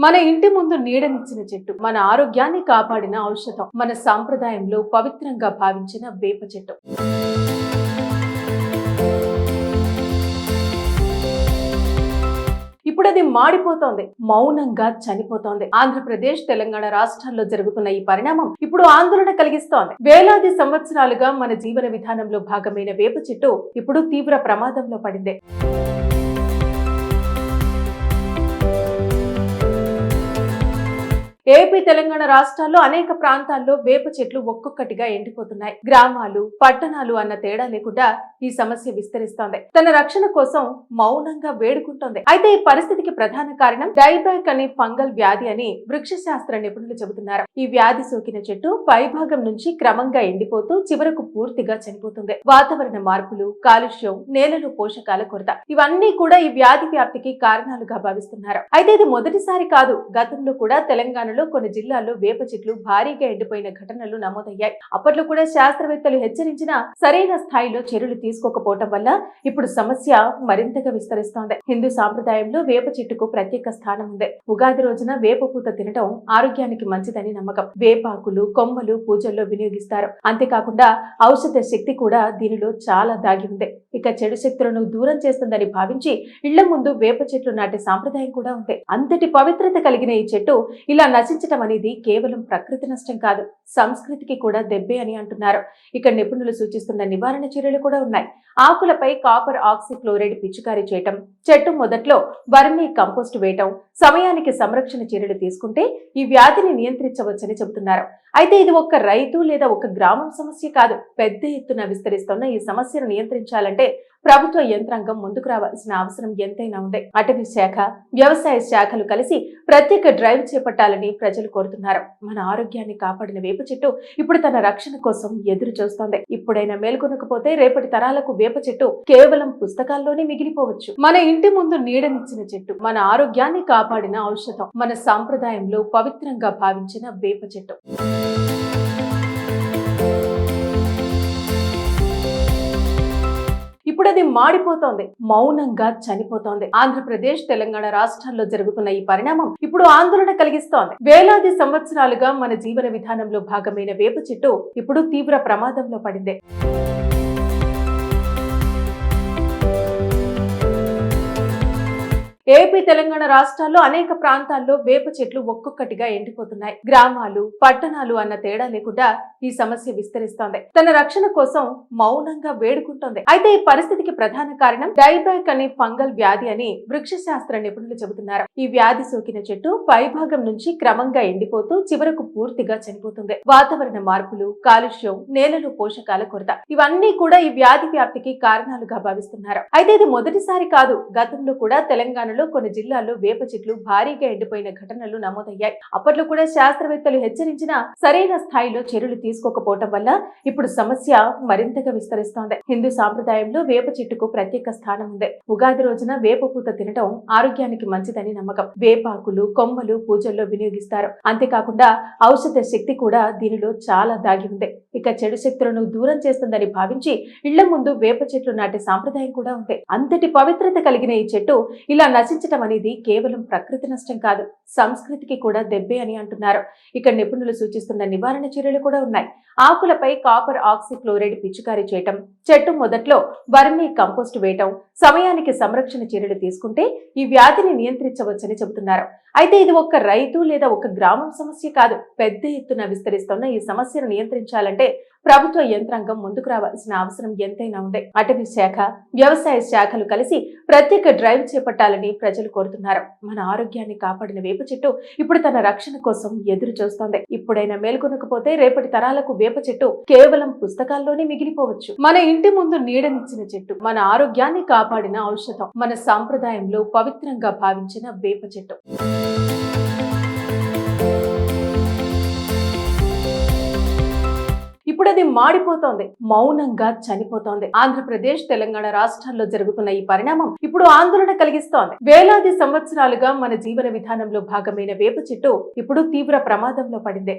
మన ఇంటి ముందు నీడనిచ్చిన చెట్టు, మన ఆరోగ్యాన్ని కాపాడిన ఔషధం, మన సాంప్రదాయంలో పవిత్రంగా భావించిన వేప చెట్టు. ఇప్పుడు అది మాడిపోతోంది, మౌనంగా చనిపోతోంది. ఆంధ్రప్రదేశ్, తెలంగాణ రాష్ట్రాల్లో జరుగుతున్న ఈ పరిణామం ఇప్పుడు ఆందోళన కలిగిస్తోంది. వేలాది సంవత్సరాలుగా మన జీవన విధానంలో భాగమైన వేప చెట్టు ఇప్పుడు తీవ్ర ప్రమాదంలో పడింది. ఏపీ, తెలంగాణ రాష్ట్రాల్లో అనేక ప్రాంతాల్లో వేప చెట్లు ఒక్కొక్కటిగా ఎండిపోతున్నాయి. గ్రామాలు, పట్టణాలు అన్న తేడా లేకుండా ఈ సమస్య విస్తరిస్తోంది. తన రక్షణ కోసం మౌనంగా వేడుకుంటోంది. అయితే ఈ పరిస్థితికి ప్రధాన కారణం డైబ్యాక్ అనే ఫంగల్ వ్యాధి అని వృక్ష శాస్త్ర నిపుణులు చెబుతున్నారు. ఈ వ్యాధి సోకిన చెట్టు పైభాగం నుంచి క్రమంగా ఎండిపోతూ చివరకు పూర్తిగా చనిపోతుంది. వాతావరణ మార్పులు, కాలుష్యం, నేలలో పోషకాల కొరత ఇవన్నీ కూడా ఈ వ్యాధి వ్యాప్తికి కారణాలుగా భావిస్తున్నారు. అయితే ఇది మొదటిసారి కాదు. గతంలో కూడా తెలంగాణ కొన్ని జిల్లాల్లో వేప చెట్లు భారీగా ఎండిపోయిన ఘటనలు నమోదయ్యాయి. అప్పట్లో కూడా శాస్త్రవేత్తలు హెచ్చరించినా సరైన స్థాయిలో చర్యలు తీసుకోకపోవటం వల్ల ఇప్పుడు సమస్య మరింతగా విస్తరిస్తోంది. హిందూ సాంప్రదాయంలో వేప చెట్టుకు ప్రత్యేక స్థానం ఉంది. ఉగాది రోజున వేప పూత తినడం ఆరోగ్యానికి మంచిదని నమ్మకం. వేపాకులు, కొమ్మలు పూజల్లో వినియోగిస్తారు. అంతేకాకుండా ఔషధ శక్తి కూడా దీనిలో చాలా దాగి ఉంది. ఇక చెడు శక్తులను దూరం చేస్తుందని భావించి ఇళ్ల ముందు వేప చెట్లు నాటే సాంప్రదాయం కూడా ఉంది. అంతటి పవిత్రత కలిగిన ఈ చెట్టు ఇలా నశించటం అనేది కేవలం ప్రకృతి నష్టం కాదు, సంస్కృతికి కూడా దెబ్బే అని అంటున్నారు. ఇక నిపుణులు సూచిస్తున్న నివారణ చర్యలు కూడా ఉన్నాయి. ఆకులపై కాపర్ ఆక్సిక్లోరైడ్ పిచికారీ చేయటం, చెట్టు మొదట్లో వర్మీ కంపోస్ట్ వేయటం, సమయానికి సంరక్షణ చర్యలు తీసుకుంటే ఈ వ్యాధిని నియంత్రించవచ్చని చెబుతున్నారు. అయితే ఇది ఒక్క రైతు లేదా ఒక గ్రామం సమస్య కాదు. పెద్ద ఎత్తున విస్తరిస్తున్న ఈ సమస్యను నియంత్రించాలంటే ప్రభుత్వ యంత్రాంగం ముందుకు రావాల్సిన అవసరం ఎంతైనా ఉంది. అటవీ శాఖ, వ్యవసాయ శాఖలు కలిసి ప్రత్యేక డ్రైవ్ చేపట్టాలని ప్రజలు కోరుతున్నారు. మన ఆరోగ్యాన్ని కాపాడిన వేప చెట్టు ఇప్పుడు తన రక్షణ కోసం ఎదురు చూస్తోంది. ఇప్పుడైనా మేల్కొనకపోతే రేపటి తరాలకు వేప చెట్టు కేవలం పుస్తకాల్లోనే మిగిలిపోవచ్చు. మన ఇంటి ముందు నీడనిచ్చిన చెట్టు, మన ఆరోగ్యాన్ని కాపాడిన ఔషధం, మన సాంప్రదాయంలో పవిత్రంగా భావించిన వేప చెట్టు. ఇప్పుడు అది మాడిపోతోంది, మౌనంగా చనిపోతోంది. ఆంధ్రప్రదేశ్, తెలంగాణ రాష్ట్రాల్లో జరుగుతున్న ఈ పరిణామం ఇప్పుడు ఆందోళన కలిగిస్తోంది. వేలాది సంవత్సరాలుగా మన జీవన విధానంలో భాగమైన వేప చెట్టు ఇప్పుడు తీవ్ర ప్రమాదంలో పడింది. ఏపీ, తెలంగాణ రాష్ట్రాల్లో అనేక ప్రాంతాల్లో వేప చెట్లు ఒక్కొక్కటిగా ఎండిపోతున్నాయి. గ్రామాలు, పట్టణాలు అన్న తేడా లేకుండా ఈ సమస్య విస్తరిస్తోంది. తన రక్షణ కోసం మౌనంగా వేడుకుంటోంది. అయితే ఈ పరిస్థితికి ప్రధాన కారణం డైబ్యాక్ అనే ఫంగల్ వ్యాధి అని వృక్ష శాస్త్ర నిపుణులు చెబుతున్నారు. ఈ వ్యాధి సోకిన చెట్టు పైభాగం నుంచి క్రమంగా ఎండిపోతూ చివరకు పూర్తిగా చనిపోతుంది. వాతావరణ మార్పులు, కాలుష్యం, నేలలో పోషకాల కొరత ఇవన్నీ కూడా ఈ వ్యాధి వ్యాప్తికి కారణాలుగా భావిస్తున్నారు. అయితే ఇది మొదటిసారి కాదు. గతంలో కూడా తెలంగాణ కొన్ని జిల్లాల్లో వేప చెట్లు భారీగా ఎండిపోయిన ఘటనలు నమోదయ్యాయి. అప్పట్లో కూడా శాస్త్రవేత్తలు హెచ్చరించినా సరైన స్థాయిలో చర్యలు తీసుకోకపోవటం వల్ల ఇప్పుడు సమస్య మరింతగా విస్తరిస్తోంది. హిందూ సాంప్రదాయంలో వేప చెట్టుకు ప్రత్యేక స్థానం ఉంది. ఉగాది రోజున వేప పూత తినడం ఆరోగ్యానికి మంచిదని నమ్మకం. వేపాకులు, కొమ్మలు పూజల్లో వినియోగిస్తారు. అంతేకాకుండా ఔషధ శక్తి కూడా దీనిలో చాలా దాగి ఉంది. ఇక చెడు శక్తులను దూరం చేస్తుందని భావించి ఇళ్ల ముందు వేప చెట్లు నాటే సాంప్రదాయం కూడా ఉంది. అంతటి పవిత్రత కలిగిన ఈ చెట్టు ఇలా నశించటం అనేది కేవలం ప్రకృతి నష్టం కాదు, సంస్కృతికి కూడా దెబ్బే అని అంటున్నారు. ఇక నిపుణులు సూచిస్తున్న నివారణ చర్యలు కూడా ఉన్నాయి. ఆకులపై కాపర్ ఆక్సిక్లోరైడ్ పిచికారీ చేయటం, చెట్టు మొదట్లో వర్మీ కంపోస్ట్ వేయటం, సమయానికి సంరక్షణ చర్యలు తీసుకుంటే ఈ వ్యాధిని నియంత్రించవచ్చని చెబుతున్నారు. అయితే ఇది ఒక్క రైతు లేదా ఒక గ్రామం సమస్య కాదు. పెద్ద ఎత్తున విస్తరిస్తున్న ఈ సమస్యను నియంత్రించాలంటే ప్రభుత్వ యంత్రాంగం ముందుకు రావాల్సిన అవసరం ఎంతైనా ఉంది. అటవీ శాఖ, వ్యవసాయ శాఖలు కలిసి ప్రత్యేక డ్రైవ్ చేపట్టాలని ప్రజలు కోరుతున్నారు. మన ఆరోగ్యాన్ని కాపాడిన వేప చెట్టు ఇప్పుడు తన రక్షణ కోసం ఎదురు చూస్తోంది. ఇప్పుడైనా మేల్కొనకపోతే రేపటి తరాలకు వేప చెట్టు కేవలం పుస్తకాల్లోనే మిగిలిపోవచ్చు. మన ఇంటి ముందు నీడనిచ్చిన చెట్టు, మన ఆరోగ్యాన్ని కాపాడిన ఔషధం, మన సాంప్రదాయంలో పవిత్రంగా భావించిన వేప చెట్టు. ఇప్పుడు అది మాడిపోతోంది, మౌనంగా చనిపోతోంది. ఆంధ్రప్రదేశ్, తెలంగాణ రాష్ట్రాల్లో జరుగుతున్న ఈ పరిణామం ఇప్పుడు ఆందోళన కలిగిస్తోంది. వేలాది సంవత్సరాలుగా మన జీవన విధానంలో భాగమైన వేప చెట్టు ఇప్పుడు తీవ్ర ప్రమాదంలో పడింది.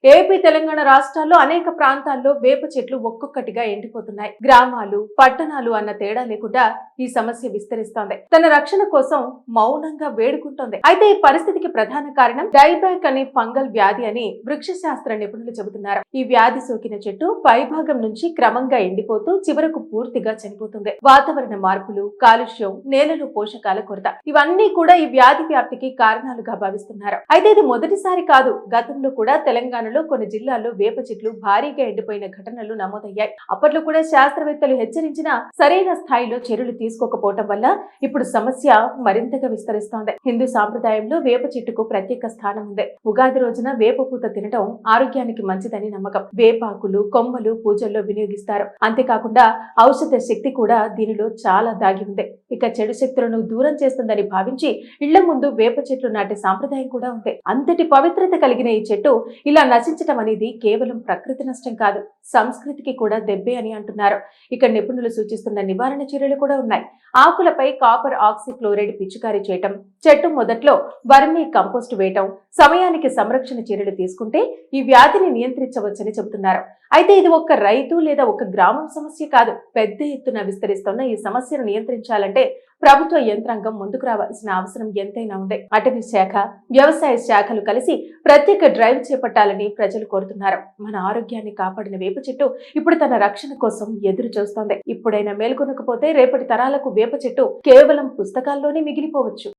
ఏపీ తెలంగాణ రాష్ట్రాల్లో అనేక ప్రాంతాల్లో వేప చెట్లు ఒక్కొక్కటిగా ఎండిపోతున్నాయి. గ్రామాలు పట్టణాలు అన్న తేడా లేకుండా ఈ సమస్య విస్తరిస్తోంది. తన రక్షణ కోసం మౌనంగా వేడుకుంటోంది. అయితే ఈ పరిస్థితికి ప్రధాన కారణం డైబ్యాక్ అనే ఫంగల్ వ్యాధి అని వృక్ష శాస్త్ర నిపుణులు చెబుతున్నారు. ఈ వ్యాధి సోకిన చెట్టు పైభాగం నుంచి క్రమంగా ఎండిపోతూ చివరకు పూర్తిగా చనిపోతుంది. వాతావరణ మార్పులు, కాలుష్యం, నేలలో పోషకాల కొరత ఇవన్నీ కూడా ఈ వ్యాధి వ్యాప్తికి కారణాలుగా భావిస్తున్నారు. అయితే ఇది మొదటిసారి కాదు. గతంలో కూడా తెలంగాణలో కొన్ని జిల్లాల్లో వేప చెట్లు భారీగా ఎండిపోయిన ఘటనలు నమోదయ్యాయి. అప్పట్లో కూడా శాస్త్రవేత్తలు హెచ్చరించినా సరైన స్థాయిలో చర్యలు తీసుకోకపోవటం వల్ల ఇప్పుడు సమస్య మరింతగా విస్తరిస్తోంది. హిందూ సాంప్రదాయంలో వేప చెట్టుకు ప్రత్యేక స్థానం ఉంది. ఉగాది రోజున వేప పూత తినడం ఆరోగ్యానికి మంచిదని నమ్మకం. వేపాకులు, కొమ్మలు పూజల్లో వినియోగిస్తారు. అంతేకాకుండా ఔషధ శక్తి కూడా దీనిలో చాలా దాగి ఉంది. ఇక చెడు శక్తులను దూరం చేస్తుందని భావించి ఇళ్ల ముందు వేప చెట్లు నాటే సాంప్రదాయం కూడా ఉంది. అంతటి పవిత్రత కలిగిన ఈ చెట్టు ఇలా నశించటం అనేది కేవలం ప్రకృతి నష్టం కాదు, సంస్కృతికి కూడా దెబ్బే అని అంటున్నారు. ఇక నిపుణులు సూచిస్తున్న నివారణ చర్యలు కూడా ఉన్నాయి. ఆకులపై కాపర్ ఆక్సిక్లోరైడ్ పిచికారీ చేయటం, చెట్టు మొదట్లో వర్మీ కంపోస్ట్ వేయటం, సమయానికి సంరక్షణ చర్యలు తీసుకుంటే ఈ వ్యాధిని నియంత్రించవచ్చని చెబుతున్నారు. అయితే ఇది ఒక్క రైతు లేదా ఒక గ్రామం సమస్య కాదు. పెద్ద ఎత్తున విస్తరిస్తున్న ఈ సమస్యను నియంత్రించాలంటే ప్రభుత్వ యంత్రాంగం ముందుకు రావాల్సిన అవసరం ఎంతైనా ఉంది. అటవీ శాఖ, వ్యవసాయ శాఖలు కలిసి ప్రత్యేక డ్రైవ్ చేపట్టాలని ప్రజలు కోరుతున్నారు. మన ఆరోగ్యాన్ని కాపాడిన వేప చెట్టు ఇప్పుడు తన రక్షణ కోసం ఎదురు చూస్తోంది. ఇప్పుడైనా మేల్కొనకపోతే రేపటి తరాలకు వేప చెట్టు కేవలం పుస్తకాల్లోనే మిగిలిపోవచ్చు.